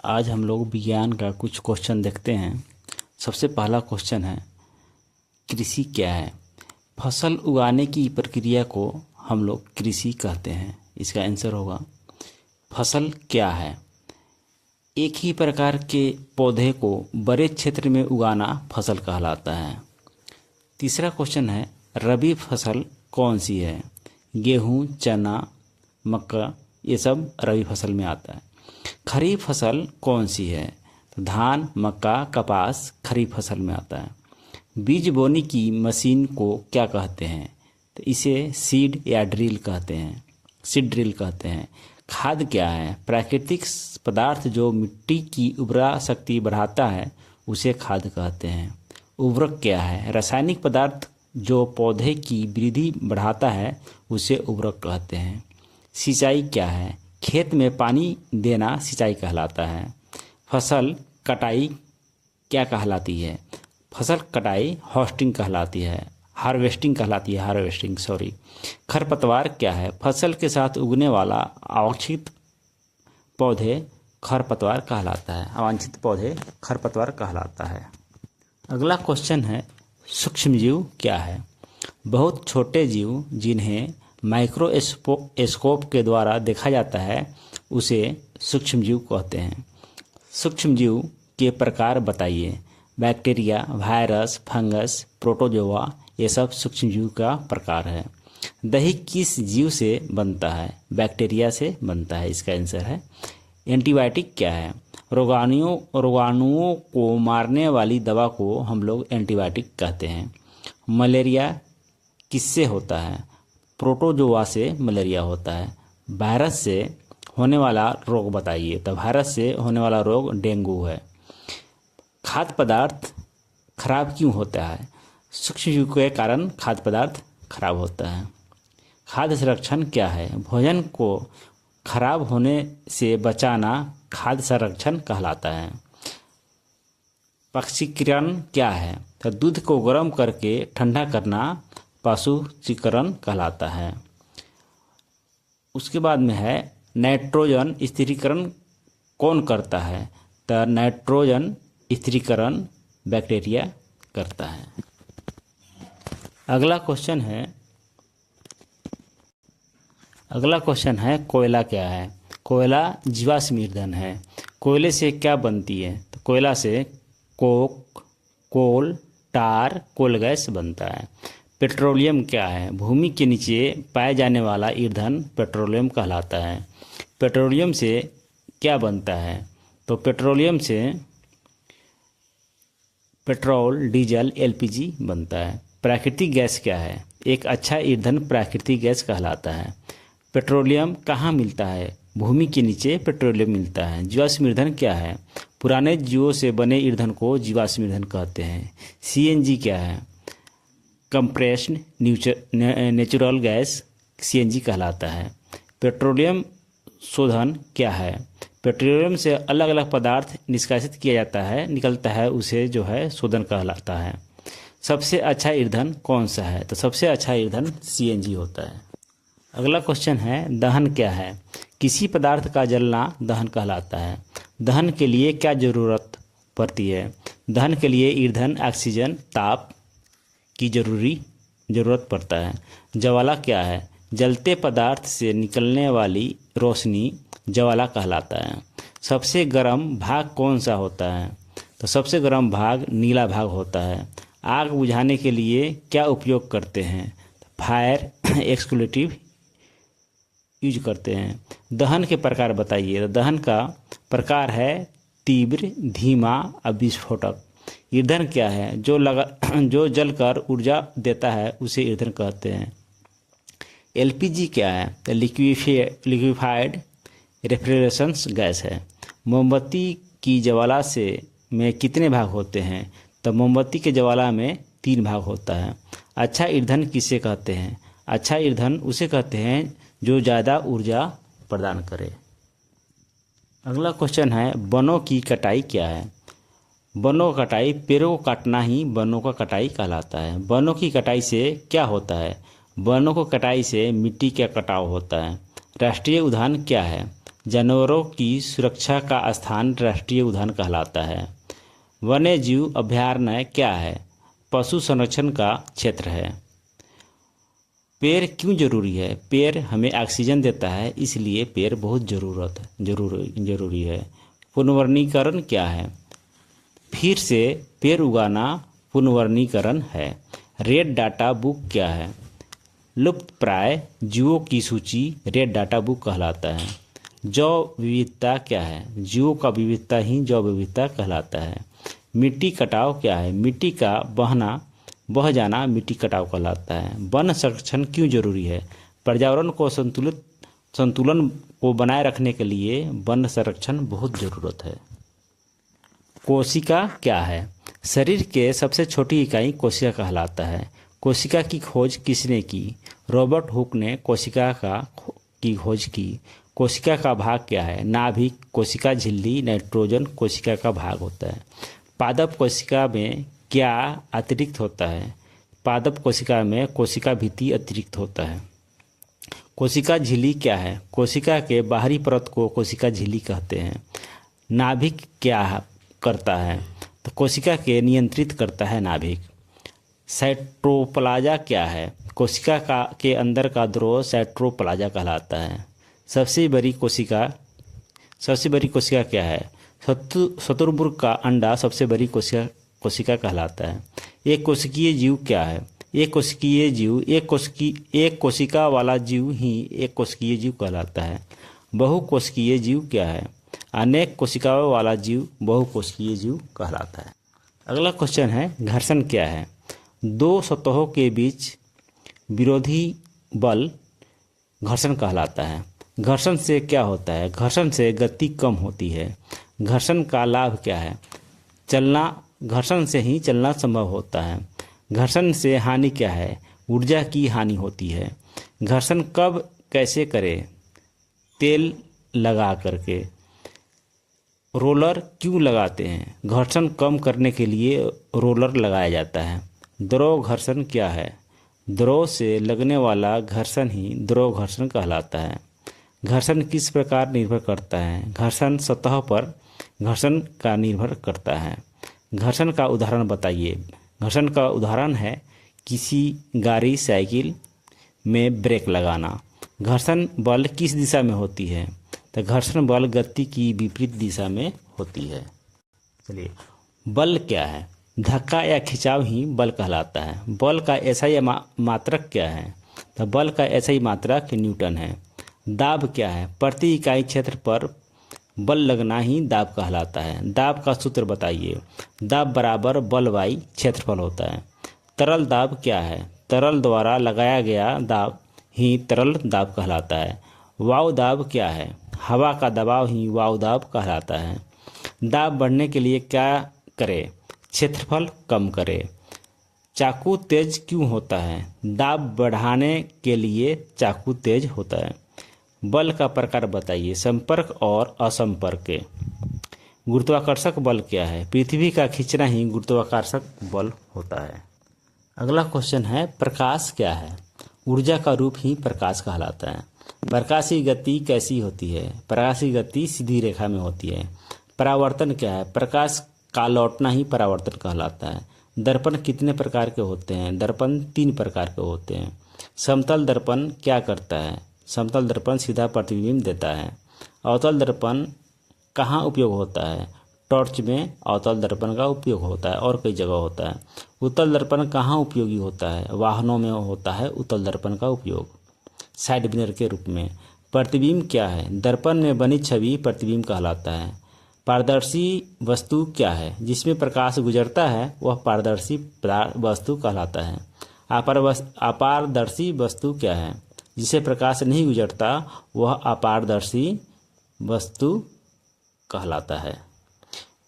आज हम लोग विज्ञान का कुछ क्वेश्चन देखते हैं। सबसे पहला क्वेश्चन है, कृषि क्या है? फसल उगाने की प्रक्रिया को हम लोग कृषि कहते हैं। इसका आंसर होगा फसल क्या है? एक ही प्रकार के पौधे को बड़े क्षेत्र में उगाना फसल कहलाता है। तीसरा क्वेश्चन है, रबी फसल कौन सी है? गेहूँ, चना, मक्का, ये सब रबी फसल में आता है। खरीफ फसल कौन सी है? तो धान, मक्का, कपास खरीफ फसल में आता है। बीज बोने की मशीन को क्या कहते हैं? तो इसे सीड या ड्रिल कहते हैं, सीड ड्रिल कहते हैं। खाद क्या है? प्राकृतिक पदार्थ जो मिट्टी की उर्वरा शक्ति बढ़ाता है उसे खाद कहते हैं। उर्वरक क्या है? रासायनिक पदार्थ जो पौधे की वृद्धि बढ़ाता है उसे उर्वरक कहते हैं। सिंचाई क्या है? खेत में पानी देना सिंचाई कहलाता है। फसल कटाई क्या कहलाती है? फसल कटाई हार्वेस्टिंग कहलाती है, हार्वेस्टिंग सॉरी। खरपतवार क्या है? फसल के साथ उगने वाला अवांछित पौधे खरपतवार कहलाता है, अवांछित पौधे खरपतवार कहलाता है। अगला क्वेश्चन है, सूक्ष्मजीव क्या है? बहुत छोटे जीव जिन्हें माइक्रोस्कोप के द्वारा देखा जाता है उसे सूक्ष्मजीव कहते हैं। सूक्ष्मजीव के प्रकार बताइए। बैक्टीरिया, वायरस, फंगस, प्रोटोजोआ, ये सब सूक्ष्मजीव का प्रकार है। दही किस जीव से बनता है? बैक्टीरिया से बनता है, इसका आंसर है। एंटीबायोटिक क्या है? रोगाणुओं को मारने वाली दवा को हम लोग एंटीबायोटिक कहते हैं। मलेरिया किससे होता है? प्रोटोजोआ से मलेरिया होता है। वायरस से होने वाला रोग बताइए। तो वायरस से होने वाला रोग डेंगू है। खाद्य पदार्थ खराब क्यों होता है? सूक्ष्मजीव के कारण खाद्य पदार्थ खराब होता है। खाद्य संरक्षण क्या है? भोजन को खराब होने से बचाना खाद्य संरक्षण कहलाता है। पक्षीकरण क्या है? तो दूध को गर्म करके ठंडा करना पशुचीकरण कहलाता है। उसके बाद में है, नाइट्रोजन स्थिरीकरण कौन करता है? तो नाइट्रोजन स्थिरीकरण बैक्टीरिया करता है। अगला क्वेश्चन है कोयला क्या है? कोयला जीवाश्म ईंधन है। कोयले से क्या बनती है? तो कोयला से कोक, कोल, टार, कोल गैस बनता है। पेट्रोलियम क्या है? भूमि के नीचे पाए जाने वाला ईंधन पेट्रोलियम कहलाता है। पेट्रोलियम से क्या बनता है? तो पेट्रोलियम से पेट्रोल, डीजल, एलपीजी बनता है। प्राकृतिक गैस क्या है? एक अच्छा ईंधन प्राकृतिक गैस कहलाता है। पेट्रोलियम कहाँ मिलता है? भूमि के नीचे पेट्रोलियम मिलता है। जीवाश्म ईंधन क्या है? पुराने जीवों से बने ईंधन को जीवाश्म ईंधन कहते हैं। सीएनजी क्या है? कंप्रेस्ड नेचुरल गैस सीएनजी कहलाता है। पेट्रोलियम शोधन क्या है? पेट्रोलियम से अलग अलग पदार्थ निष्कासित किया निकलता है, उसे जो है शोधन कहलाता है। सबसे अच्छा ईंधन कौन सा है? तो सबसे अच्छा ईंधन सीएनजी होता है। अगला क्वेश्चन है, दहन क्या है? किसी पदार्थ का जलना दहन कहलाता है। दहन के लिए क्या जरूरत पड़ती है? दहन के लिए ईंधन, ऑक्सीजन, ताप की जरूरत पड़ता है। ज्वाला क्या है? जलते पदार्थ से निकलने वाली रोशनी ज्वाला कहलाता है। सबसे गर्म भाग कौन सा होता है? तो सबसे गर्म भाग नीला भाग होता है। आग बुझाने के लिए क्या उपयोग करते हैं? फायर एक्सटिंग्विशर यूज करते हैं। दहन के प्रकार बताइए। तो दहन का प्रकार है तीव्र, धीमा और विस्फोटक। ईंधन क्या है? जो जलकर ऊर्जा देता है उसे ईंधन कहते हैं। एलपीजी क्या है? तो लिक्विफाइड रेफ्रिजरेशन गैस है। मोमबत्ती की ज्वाला में कितने भाग होते हैं? तो मोमबत्ती के ज्वाला में 3 भाग होता है। अच्छा ईंधन किसे कहते हैं? अच्छा ईंधन उसे कहते हैं जो ज़्यादा ऊर्जा प्रदान करे। अगला क्वेश्चन है, वनों की कटाई क्या है? वनों का कटाई, पेड़ों को काटना ही वनों का कटाई कहलाता है। वनों की कटाई से क्या होता है? वनों को कटाई से मिट्टी का कटाव होता है। राष्ट्रीय उद्यान क्या है? जानवरों की सुरक्षा का स्थान राष्ट्रीय उद्यान कहलाता है। वन्य जीव अभयारण्य क्या है? पशु संरक्षण का क्षेत्र है। पेड़ क्यों जरूरी है? पेड़ हमें ऑक्सीजन देता है, इसलिए पेड़ बहुत जरूरी है। पुनर्वनीकरण क्या है? फिर से पेड़ उगाना पुनर्वनीकरण है। रेड डाटा बुक क्या है? लुप्त प्राय जीवों की सूची रेड डाटा बुक कहलाता है। जैव विविधता क्या है? जीवों का विविधता ही जैव विविधता कहलाता है। मिट्टी कटाव क्या है? मिट्टी का बह जाना मिट्टी कटाव कहलाता है। वन संरक्षण क्यों जरूरी है? पर्यावरण को संतुलन को बनाए रखने के लिए वन संरक्षण बहुत ज़रूरत है। कोशिका क्या है? शरीर के सबसे छोटी इकाई कोशिका कहलाता है। कोशिका की खोज किसने की? रॉबर्ट हुक ने कोशिका की खोज की। कोशिका का भाग क्या है? नाभिक, कोशिका झिल्ली, नाइट्रोजन कोशिका का भाग होता है। पादप कोशिका में क्या अतिरिक्त होता है? पादप कोशिका में कोशिका भित्ति अतिरिक्त होता है। कोशिका झिल्ली क्या है? कोशिका के बाहरी परत को कोशिका झिल्ली कहते हैं। नाभिक क्या करता है? तो कोशिका के नियंत्रित करता है नाभिक। साइटोप्लाज्म क्या है? कोशिका के अंदर का द्रव साइटोप्लाज्म कहलाता है। सबसे बड़ी कोशिका क्या है? शतुरमुर्ग का अंडा सबसे बड़ी कोशिका कहलाता है। एक कोशिकीय जीव क्या है? एक कोशिका वाला जीव ही एक कोशिकीय जीव कहलाता है। बहुकोशिकीय जीव क्या है? अनेक कोशिकाओं वाला जीव बहुकोशिकीय जीव कहलाता है। अगला क्वेश्चन है, घर्षण क्या है? दो सतहों के बीच विरोधी बल घर्षण कहलाता है। घर्षण से क्या होता है? घर्षण से गति कम होती है। घर्षण का लाभ क्या है? घर्षण से ही चलना संभव होता है। घर्षण से हानि क्या है? ऊर्जा की हानि होती है। घर्षण कब कैसे करें? तेल लगा करके। रोलर क्यों लगाते हैं? घर्षण कम करने के लिए रोलर लगाया जाता है। द्रव घर्षण क्या है? द्रव से लगने वाला घर्षण ही द्रव घर्षण कहलाता है। घर्षण किस प्रकार निर्भर करता है? घर्षण सतह पर घर्षण का निर्भर करता है। घर्षण का उदाहरण बताइए। घर्षण का उदाहरण है किसी गाड़ी साइकिल में ब्रेक लगाना। घर्षण बल किस दिशा में होती है? तो घर्षण बल गति की विपरीत दिशा में होती है। चलिए, बल क्या है? धक्का या खिंचाव ही बल कहलाता है। बल का एसआई मात्रक क्या है? तो बल का एसआई मात्रक न्यूटन है। दाब क्या है? प्रति इकाई क्षेत्र पर बल लगना ही दाब कहलाता है। दाब का सूत्र बताइए। दाब बराबर बल बाई क्षेत्रफल होता है। तरल दाब क्या है? तरल द्वारा लगाया गया दाब ही तरल दाब कहलाता है। वायु दाब क्या है? हवा का दबाव ही वायु दाब कहलाता है। दाब बढ़ने के लिए क्या करें? क्षेत्रफल कम करें। चाकू तेज क्यों होता है? दाब बढ़ाने के लिए चाकू तेज होता है। बल का प्रकार बताइए, संपर्क और असंपर्क के। गुरुत्वाकर्षक बल क्या है? पृथ्वी का खींचना ही गुरुत्वाकर्षक बल होता है। अगला क्वेश्चन है, प्रकाश क्या है? ऊर्जा का रूप ही प्रकाश कहलाता है। प्रकाश की गति कैसी होती है? प्रकाश की गति सीधी रेखा में होती है। परावर्तन क्या है? प्रकाश का लौटना ही परावर्तन कहलाता है। दर्पण कितने प्रकार के होते हैं? दर्पण 3 प्रकार के होते हैं। समतल दर्पण क्या करता है? समतल दर्पण सीधा प्रतिबिंब देता है। अवतल दर्पण कहाँ उपयोग होता है? टॉर्च में अवतल दर्पण का उपयोग होता है और कई जगह होता है। उत्तल दर्पण कहाँ उपयोगी होता है? वाहनों में होता है उत्तल दर्पण का उपयोग, साइड मिरर के रूप में। प्रतिबिंब क्या है? दर्पण में बनी छवि प्रतिबिंब कहलाता है। पारदर्शी वस्तु क्या है? जिसमें प्रकाश गुजरता है वह पारदर्शी वस्तु कहलाता है। अपारदर्शी वस्तु क्या है? जिसे प्रकाश नहीं गुजरता वह अपारदर्शी वस्तु कहलाता है।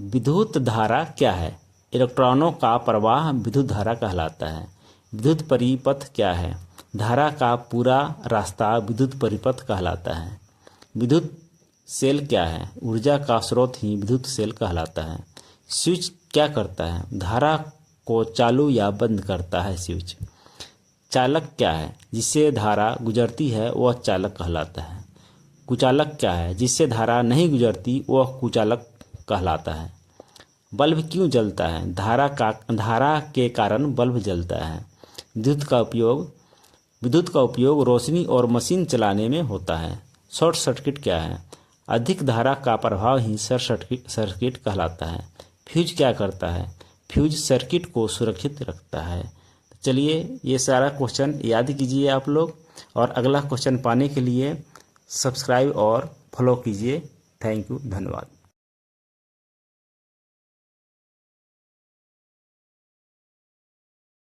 विद्युत धारा क्या है? इलेक्ट्रॉनों का प्रवाह विद्युत धारा कहलाता है। विद्युत परिपथ क्या है? धारा का पूरा रास्ता विद्युत परिपथ कहलाता है। विद्युत सेल क्या है? ऊर्जा का स्रोत ही विद्युत सेल कहलाता है। स्विच क्या करता है? धारा को चालू या बंद करता है स्विच। चालक क्या है? जिससे धारा गुजरती है वह चालक कहलाता है। कुचालक क्या है? जिससे धारा नहीं गुजरती वह कुचालक कहलाता है। बल्ब क्यों जलता है? धारा के कारण बल्ब जलता है। विद्युत का उपयोग रोशनी और मशीन चलाने में होता है। शॉर्ट सर्किट क्या है? अधिक धारा का प्रभाव ही सर्किट कहलाता है। फ्यूज क्या करता है? फ्यूज सर्किट को सुरक्षित रखता है। चलिए ये सारा क्वेश्चन याद कीजिए आप लोग, और अगला क्वेश्चन पाने के लिए सब्सक्राइब और फॉलो कीजिए। थैंक यू, धन्यवाद।